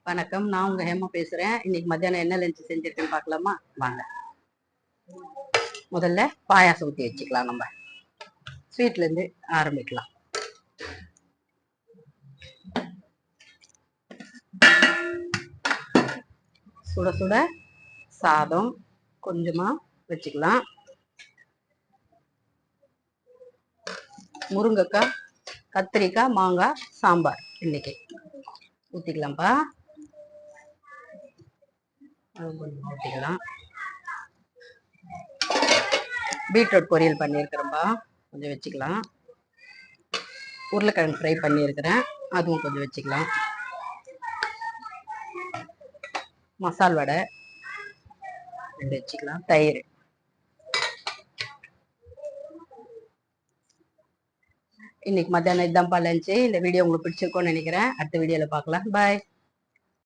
வணக்கம், நான் உங்க ஹேமா பேசுறேன். இன்னைக்கு மத்தியானம் என்ன லஞ்ச் செஞ்சிருக்கேன்னு பார்க்கலாமா? வாங்க. முதல்ல பாயாசம் ஊற்றி வச்சுக்கலாம். நம்ம ஸ்வீட்ல இருந்து ஆரம்பிக்கலாம். சுட சுட சாதம் கொஞ்சமா வச்சுக்கலாம். முருங்கைக்காய், கத்திரிக்காய், மாங்காய் சாம்பார் இன்னைக்கு ஊற்றிக்கலாம்ப்பா. கொஞ்சம் ஊற்றிக்கலாம். பீட்ரூட் பொரியல் பண்ணியிருக்கிறேன்ப்பா, கொஞ்சம் வச்சுக்கலாம். உருளைக்கிழங்கு ஃப்ரை பண்ணியிருக்கிறேன், அதுவும் கொஞ்சம் வச்சுக்கலாம். மசால் வடை ரெண்டு வச்சுக்கலாம். தயிர். இன்னைக்கு மத்தியானம் இதுதான்ப்பா லஞ்சு. இந்த வீடியோ உங்களுக்கு பிடிச்சிருக்கோன்னு நினைக்கிறேன். அடுத்த வீடியோவில் பார்க்கலாம். பாய்.